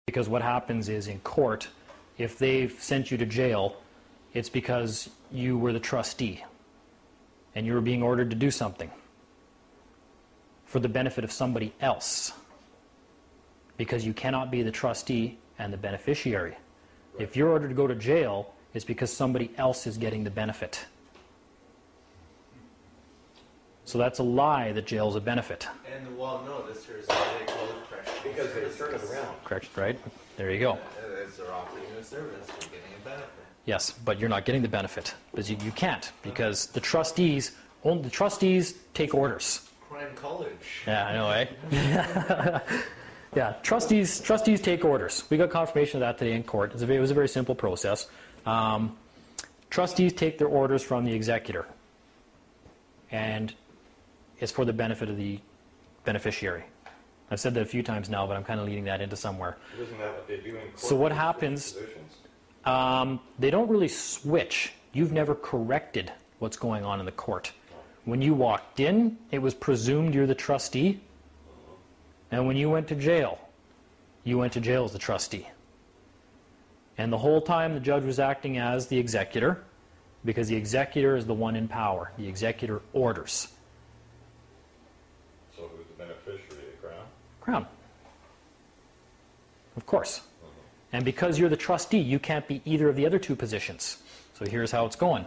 Because what happens is in court, if they've sent you to jail, it's because you were the trustee and you were being ordered to do something for the benefit of somebody else, because you cannot be the trustee and the beneficiary. Right. If you're ordered to go to jail, it's because somebody else is getting the benefit. So that's a lie that jail's a benefit. And well, no, this is they call it correctional because they turn it around. Correct, right? There you go. As they're offering you a service, you're getting a benefit. Yes, but you're not getting the benefit because you can't, because the trustees take orders. Crime college. Yeah, I know, eh? Yeah, trustees take orders. We got confirmation of that today in court. It was a very simple process. Trustees take their orders from the executor, and it's for the benefit of the beneficiary. I've said that a few times now, but I'm kind of leading that into somewhere. Isn't that what they do in court? So what happens, they don't really switch. You've never corrected what's going on in the court. When you walked in, it was presumed you're the trustee. And when you went to jail, you went to jail as the trustee. And the whole time the judge was acting as the executor, because the executor is the one in power. The executor orders. So who's the beneficiary? The Crown? Crown. Of course. And because you're the trustee, you can't be either of the other two positions. So here's how it's going.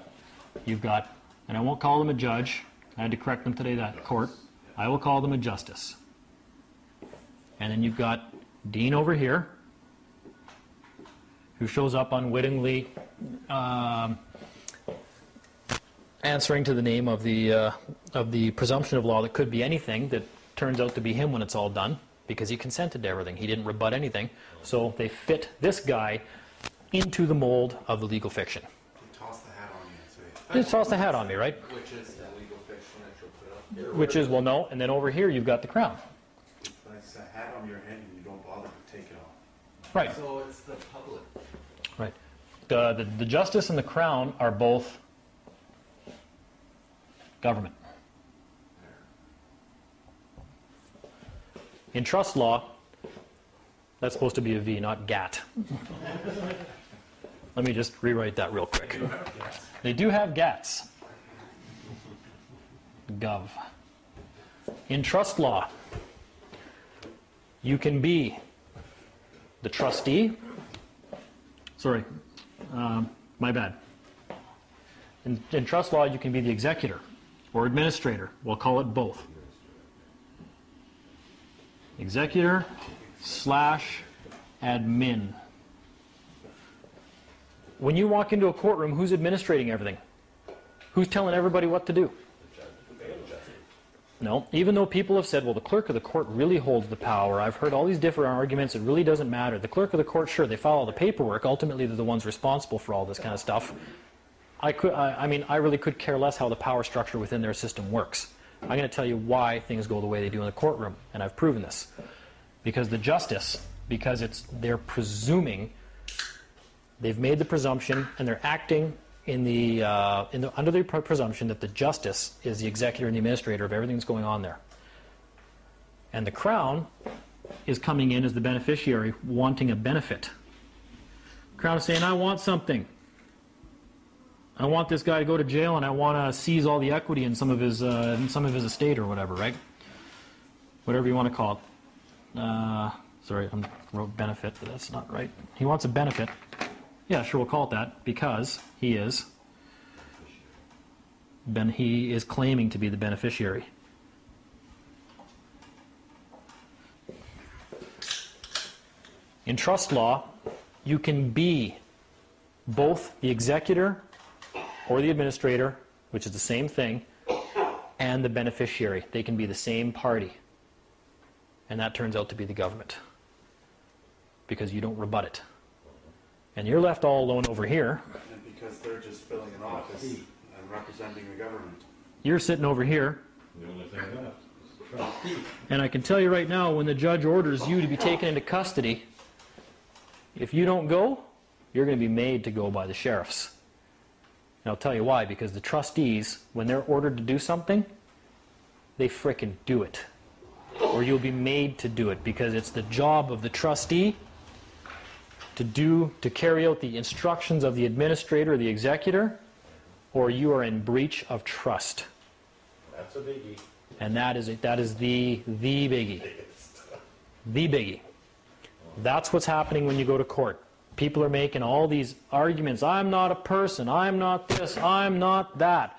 You've got, and I won't call them a judge. I had to correct them today, that court. I will call them a justice. And then you've got Dean over here, who shows up unwittingly answering to the name of the presumption of law that could be anything that turns out to be him when it's all done, because he consented to everything. He didn't rebut anything. So they fit this guy into the mold of the legal fiction. You toss the hat on you. You toss the hat on me, right? Which is the legal fiction that you'll put up. Which is, well, no. And then over here you've got the Crown. But it's a hat on your head and you don't bother to take it off. Right. So it's the public. Right. The justice and the Crown are both government. In trust law, that's supposed to be a V, not GAT. Let me just rewrite that real quick. They do have GATs. Gov. In trust law, you can be the trustee. Sorry, my bad. In trust law, you can be the executor or administrator. We'll call it both. Executor / admin. When you walk into a courtroom, who's administrating everything? Who's telling everybody what to do? No, even though people have said, well, the clerk of the court really holds the power. I've heard all these different arguments. It really doesn't matter. The clerk of the court, sure, they file all the paperwork. Ultimately, they're the ones responsible for all this kind of stuff. I mean, I really could care less how the power structure within their system works. I'm going to tell you why things go the way they do in the courtroom, and I've proven this. Because the justice, because they're presuming, they've made the presumption, and they're acting under the presumption that the justice is the executor and the administrator of everything that's going on there. And the Crown is coming in as the beneficiary, wanting a benefit. Crown is saying, I want something. I want this guy to go to jail, and I want to seize all the equity in some of his estate or whatever, right? Whatever you want to call it. Sorry, I wrote benefit, but that's not right. He wants a benefit. Yeah, sure, we'll call it that, because he is claiming to be the beneficiary. In trust law, you can be both the executor or the administrator, which is the same thing, and the beneficiary. They can be the same party. And that turns out to be the government, because you don't rebut it. And you're left all alone over here. And because they're just filling an office and representing the government. You're sitting over here. The only thing left. And I can tell you right now, when the judge orders you to be taken into custody, if you don't go, you're going to be made to go by the sheriffs. And I'll tell you why, because the trustees, when they're ordered to do something, they frickin' do it. Or you'll be made to do it, because it's the job of the trustee to carry out the instructions of the administrator or the executor, or you are in breach of trust. That's a biggie. And that is the biggie. The biggie. That's what's happening when you go to court. People are making all these arguments. I'm not a person. I'm not this. I'm not that.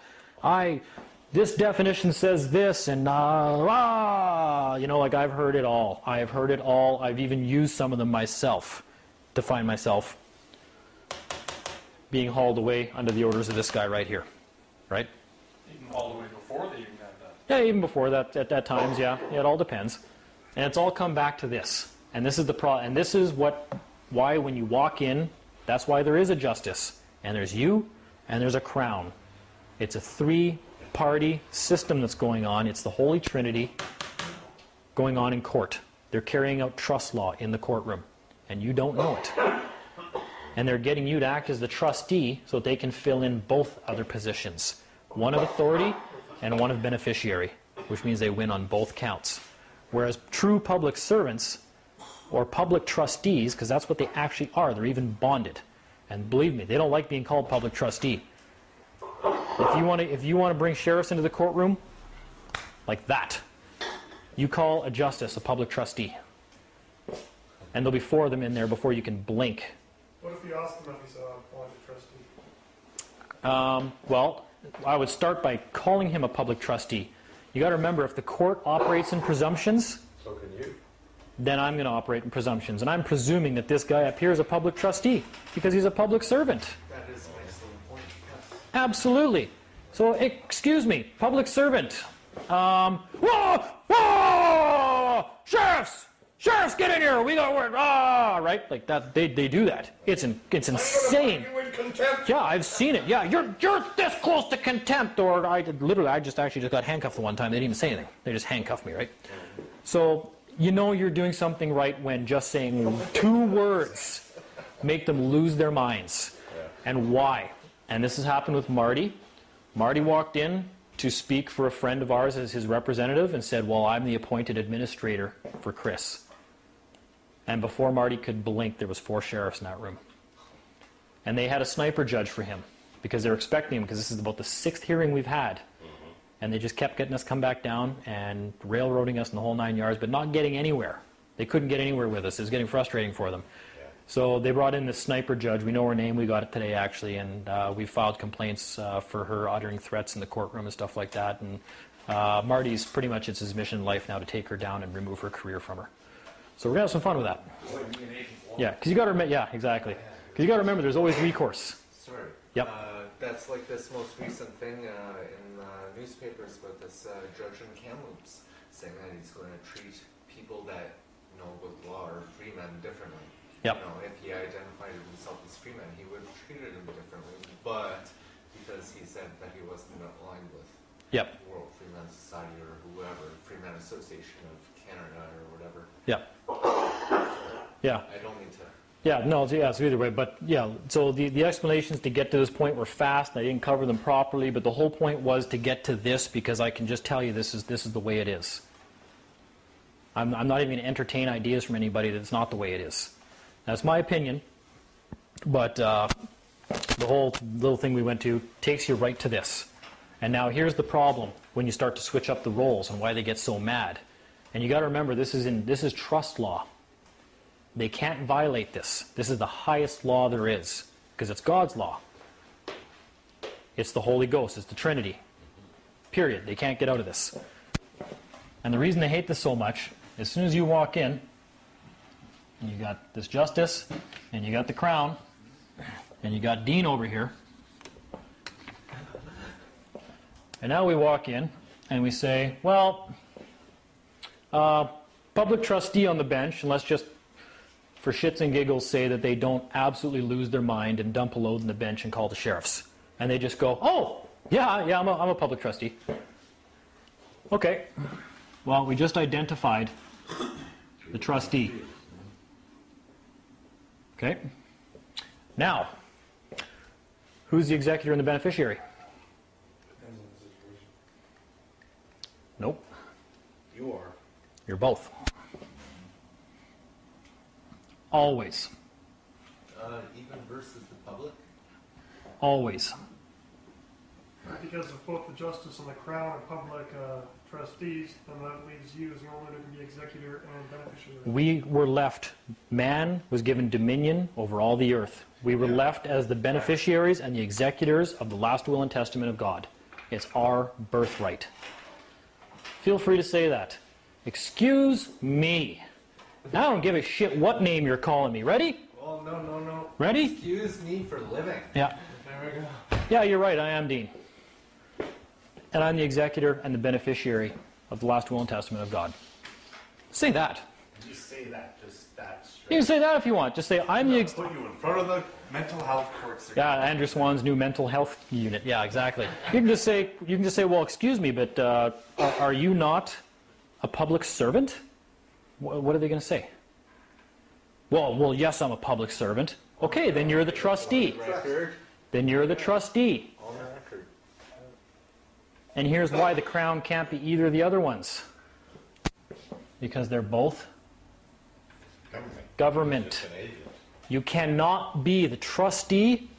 This definition says this, and you know, like I've heard it all. I have heard it all. I've even used some of them myself to find myself being hauled away under the orders of this guy right here, right? Even all the way before they even had that. Yeah, even before that, at times, yeah. It all depends, and it's all come back to this. And this is the problem. And this is why when you walk in, that's why there is a justice, and there's you, and there's a crown. It's a three-party system that's going on. It's the Holy Trinity going on in court. They're carrying out trust law in the courtroom, and you don't know it. And they're getting you to act as the trustee so that they can fill in both other positions, one of authority and one of beneficiary, which means they win on both counts. Whereas true public servants or public trustees, because that's what they actually are, they're even bonded. And believe me, they don't like being called public trustee. If you want to bring sheriffs into the courtroom, like that, you call a justice a public trustee. And there'll be 4 of them in there before you can blink. What if you ask them if he's a appointed trustee? Well, I would start by calling him a public trustee. You got to remember, if the court operates in presumptions, So can you. then I'm going to operate in presumptions. And I'm presuming that this guy up here is a public trustee because he's a public servant. That is an excellent point, yes. Absolutely. So, excuse me, public servant. Whoa! Whoa! Sheriffs! Sheriffs, get in here! We got word. Right? Like that. They do that. It's insane. You in contempt. Yeah, I've seen it. Yeah, you're this close to contempt. Or I just got handcuffed the one time. They didn't even say anything. They just handcuffed me, right? So you know you're doing something right when just saying 2 words make them lose their minds. And why? And this has happened with Marty. Marty walked in to speak for a friend of ours as his representative and said, well, I'm the appointed administrator for Chris. And before Marty could blink, there was 4 sheriffs in that room. And they had a sniper judge for him because they were expecting him, because this is about the 6th hearing we've had. And they just kept getting us come back down and railroading us in the whole 9 yards, but not getting anywhere. They couldn't get anywhere with us. It was getting frustrating for them. So they brought in this sniper judge. We know her name. We got it today, actually. And we filed complaints for her uttering threats in the courtroom and stuff like that. And Marty's pretty much, it's his mission in life now to take her down and remove her career from her. So we're going to have some fun with that. Yeah, because you got to remember, yeah, exactly. Because you got to remember there's always recourse. Sorry. Yep. That's like this most recent thing in newspapers about this judge in Kamloops saying that he's going to treat people that, with law or free men differently. Yep. If he identified himself as free men, he would have treated him differently. But because he said that he wasn't aligned with Yep. World Freeman Society or whoever, Freeman Association of Canada or whatever. Yep. Yeah. I don't need to. Yeah, no, yeah, so either way, but yeah, so the explanations to get to this point were fast, and I didn't cover them properly, but the whole point was to get to this because I can just tell you this is the way it is. I'm not even going to entertain ideas from anybody that it's not the way it is. That's my opinion, but the whole little thing we went to takes you right to this. And now here's the problem when you start to switch up the roles and why they get so mad. And you got to remember, this is trust law. They can't violate this. This is the highest law there is because it's God's law. It's the Holy Ghost. It's the Trinity. Period. They can't get out of this. And the reason they hate this so much, as soon as you walk in, and you got this justice, and you got the crown, and you got Dean over here. And now we walk in, and we say, well, public trustee on the bench, and let's just, for shits and giggles, say that they don't absolutely lose their mind and dump a load in the bench and call the sheriffs. And they just go, oh, yeah, I'm a public trustee. Okay. Well, we just identified the trustee. Okay. Now, who's the executor and the beneficiary? Depends on the situation. Nope. You are. You're both. Always. even versus the public? Always. Because of both the justice and the crown and public trustees, then that leaves you as the only one who can be executor and beneficiary. We were left, man was given dominion over all the earth. We were left as the beneficiaries and the executors of the last will and testament of God. It's our birthright. Feel free to say that. Excuse me. I don't give a shit what name you're calling me. Ready? Well, no. Ready? Excuse me for living. Yeah. There we go. Yeah, you're right. I am Dean. And I'm the executor and the beneficiary of the last will and testament of God. Say that. Just say that, just that straight. You can say that if you want. Just say, I'm the... Put you in front of the mental health courts. Yeah, Andrew Swan's new mental health unit. Yeah, exactly. You can just say, well, excuse me, but are you not a public servant? What are they going to say? Well, yes, I'm a public servant. Okay, then you're the trustee. Record. Then you're the trustee. On the record. And here's why the crown can't be either of the other ones. Because they're both government. Just an agent. You cannot be the trustee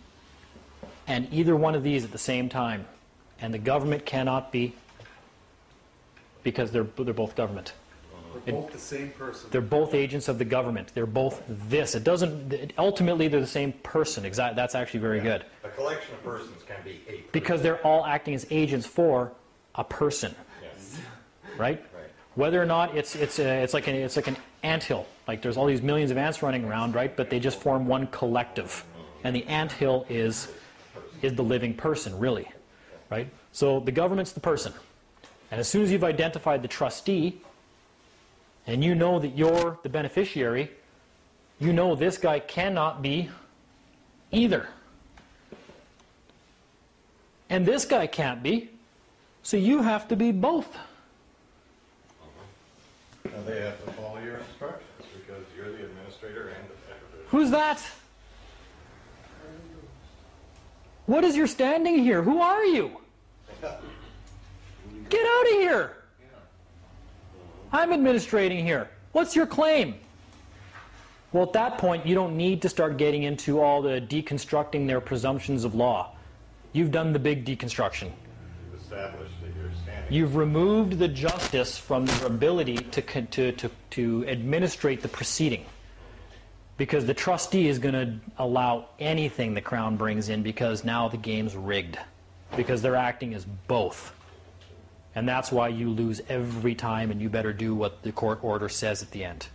and either one of these at the same time. And the government cannot be, because they're both government. They're both the same person. They're both agents of the government. They're both this. It doesn't, ultimately they're the same person. Exactly. That's actually very good. A collection of persons can be a person. Because they're all acting as agents for a person. Yes. Right? Right. Whether or not it's like an anthill. Like there's all these millions of ants running around, right? But they just form one collective. And the anthill is the living person, really. Right? So the government's the person. And as soon as you've identified the trustee, and you know that you're the beneficiary, you know this guy cannot be either. And this guy can't be, so you have to be both. And they have to follow your instructions because you're the administrator and the beneficiary. Who's that? What is your standing here? Who are you? Get out of here! I'm administrating here. What's your claim? Well, at that point, you don't need to start getting into all the deconstructing their presumptions of law. You've done the big deconstruction. You've established that you're standing. You've removed the justice from their ability to administrate the proceeding. Because the trustee is going to allow anything the Crown brings in because now the game's rigged. Because they're acting as both. And that's why you lose every time, and you better do what the court order says at the end.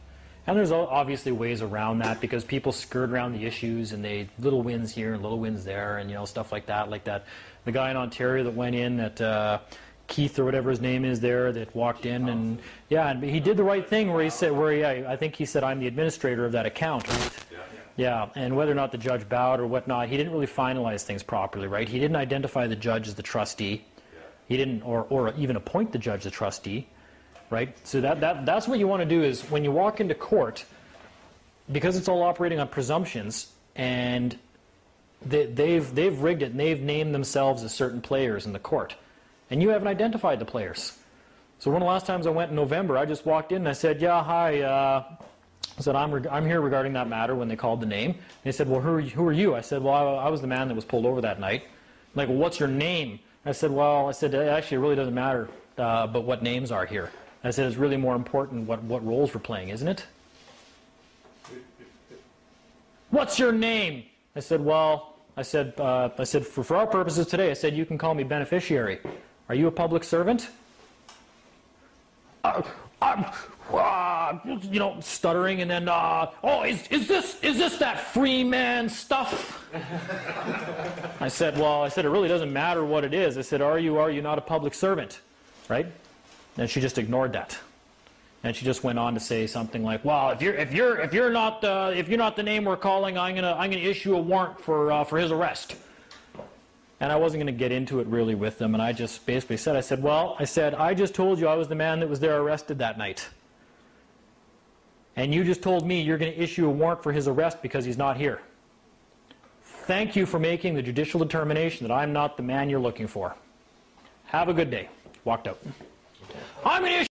And there's obviously ways around that because people skirt around the issues and they little wins here and little wins there and stuff like that. Like that, the guy in Ontario that went in, that Keith or whatever his name is there, that walked in and and he did the right thing where he said, I think he said, I'm the administrator of that account. Right? Yeah, and whether or not the judge bowed or whatnot, he didn't really finalize things properly, right? He didn't identify the judge as the trustee. He didn't, or even appoint the judge the trustee, right? So that's what you want to do is when you walk into court, because it's all operating on presumptions, and they've rigged it and they've named themselves as certain players in the court, and you haven't identified the players. So one of the last times I went in November, I just walked in and I said, yeah, hi. I said, I'm here regarding that matter when they called the name. And they said, well, who are you? I said, well, I was the man that was pulled over that night. I'm like, well, what's your name? I said, actually, it really doesn't matter, but what names are here. I said, it's really more important what roles we're playing, isn't it? What's your name? I said, for our purposes today, I said, you can call me beneficiary. Are you a public servant? Stuttering, and then, is this that free man stuff? I said, it really doesn't matter what it is. I said, are you not a public servant, right? And she just ignored that, and she just went on to say something like, well, if you're not the name we're calling, I'm gonna issue a warrant for his arrest. And I wasn't going to get into it really with them, and I just basically said, I just told you I was the man that was there arrested that night. And you just told me you're going to issue a warrant for his arrest because he's not here. Thank you for making the judicial determination that I'm not the man you're looking for. Have a good day. Walked out. I'm going to issue